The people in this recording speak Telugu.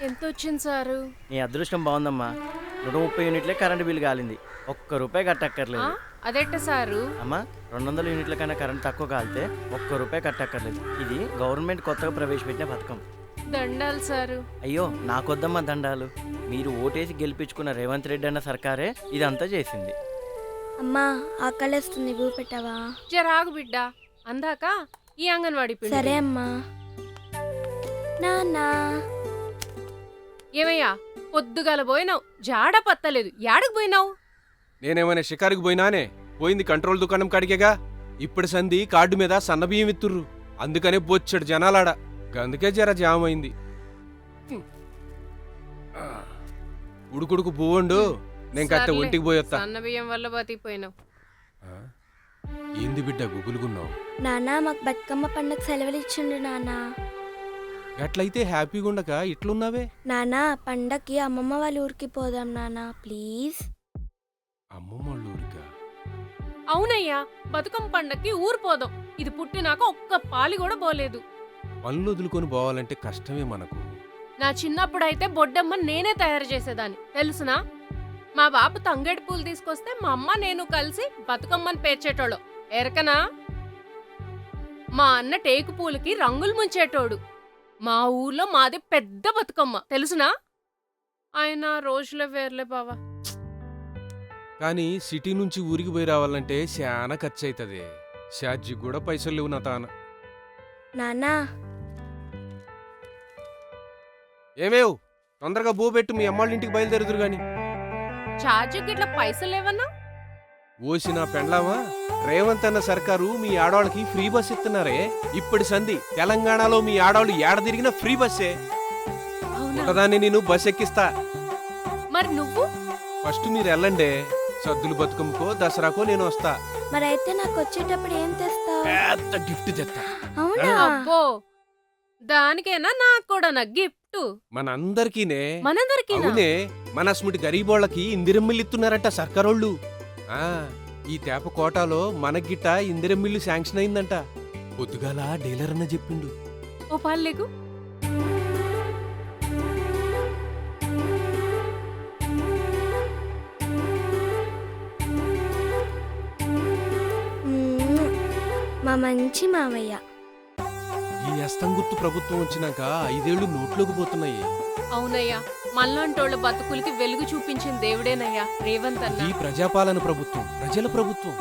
ఎంతొచ్చింది సారు? నీ అదృష్టం బాగుందమ్మా. 130 యూనిట్లే కరెంటు బిల్లు కాలింది. ₹1 కట్టక్కర్లేదు. అదెట్ట సారు? అమ్మా 200 యూనిట్ల కన్నా కరెంట్ తక్కువ కాలితే ₹1 కట్టక్కర్లేదు. ఇది గవర్నమెంట్ కొత్తగా ప్రవేశపెట్టిన పథకం. దండాలు సారు. అయ్యో నాకొద్దమ్మా దండాలు. మీరు ఓటేసి గెలిపించుకున్న రేవంత్ రెడ్డి అన్న సర్కారే ఇదంతా చేసింది. అమ్మా ఆకలేస్తుంది, భూ పెట్టవా? జరాగు బిడ్డ, అందాక ఈ అంగన్వాడి పిండి. సరే అమ్మా. నాన్నా ఏమయ్యా పొద్దుగాల పోయినావు, జాడ పత్తలేదు, యాడకు పోయినావు? నేనేమైనా షికారుకు పోయినానే? పోయింది కంట్రోల్ దుకాణం కాడికేగా. ఇప్పుడు సంధి కార్డు మీద సన్నబియ్యం ఇత్తుర్రు, అందుకనే బొచ్చడు జనాలాడ, గందుకే జర జామ్ అయింది. ఉడుకుడుకు పువ్వుండు, నేను కత్త సర్లే, ఒంటికి పోయొత్తా. సన్న బియ్యం వల్ల బతికిపోయినావు. ఏంది బిడ్డ గుబులుగున్నావు? నానా మాకు బతుకమ్మ పండుగ సెలవులు ఇచ్చిండు నానా. గట్లయితే హ్యాపీగా ఉండక ఇట్లున్నావే? నానా పండక్కి అమ్మమ్మ వాళ్ళ ఊరికి పోదాం నానా ప్లీజ్. అమ్మమ్మ వాళ్ళ ఊరికా? అవునయ్యా, బతుకమ్మ పండక్కి ఊరు పోదాం. ఇది పుట్టినాక ఒక్క పాలి కూడా పోలేదు. పనులు వదులుకొని పోవాలంటే కష్టమే మనకు. నా చిన్నప్పుడైతే బొడ్డమ్మ నేనే తయారు చేసేదాన్ని తెలుసునా? మా బాబు తంగేడు పూలు తీసుకొస్తే మా అమ్మ నేను కలిసి బతుకమ్మని పేర్చేటోళ్ళు ఎరకనా? మా అన్న టేకు పూలకి రంగులు ముంచేటోడు. మా ఊర్లో మాది పెద్ద బతుకమ్మ తెలుసునా? ఆయన రోజులే వేర్లే బావా. కానీ సిటీ నుంచి ఊరికి పోయి రావాలంటే శానా ఖర్చు అవుతుంది. షాజీ కూడా పైసలు లేవు నా తాన. నానా ఏమేవ్ తొందరగా బూ పెట్టు, మీ అమ్మాళ్ళ ఇంటికి బయలుదేరుదురు గాని. ఛార్జీకి ఇట్లా పైసలు లేవన్నా? ఓసిన పెండ్లామా, రేవంత్ అన్న సర్కారు మీ ఆడవాళ్ళకి ఫ్రీ బస్ ఇస్తున్నారే. ఇప్పుడు సంధి తెలంగాణలో మీ ఆడవాళ్ళు ఏడ తిరిగినా ఫ్రీ బస్సే. అవునా? ఒకదాన్ని నేను బస్ ఎక్కిస్తా. మరి నువ్వు? ఫస్ట్ మీరు వెళ్ళండి, సద్దులు బతుకమ్మకో దసరాకో నేను వస్తా. మరైతే నాకు వచ్చేటప్పుడు ఏం తెస్తావు? పెద్ద గిఫ్ట్ తెస్తా. అవునా? అబ్బో, దానికేనా నాకు కూడా నా గిఫ్ట్? మనందరికీనే. మనందరికీ అవునే, మన అస్ముటి గరీబోళ్ళకి ఇందిరమ్మిల్లు ఇస్తున్నారంట సర్కారోళ్ళు. ఈ తేప కోటాలో మనగిట్ట ఇందిరమ్మిల్లు శాంక్షన్ అయిందంట. పొద్దుగాల డీలర్ అన్న చెప్పిండు. ఓ పాలేకు. మా మంచి మావయ్య. ఈ అస్తం గుర్తు ప్రభుత్వం వచ్చినాక 5 ఏళ్లు నోట్లోకి పోతున్నాయి. అవునయ్యా, మళ్ళంటోళ్ళ బతుకులకి వెలుగు చూపించిన దేవుడేనయ్యా రేవంత్ అన్న. ఈ ప్రజాపాలన ప్రభుత్వం, ప్రజల ప్రభుత్వం.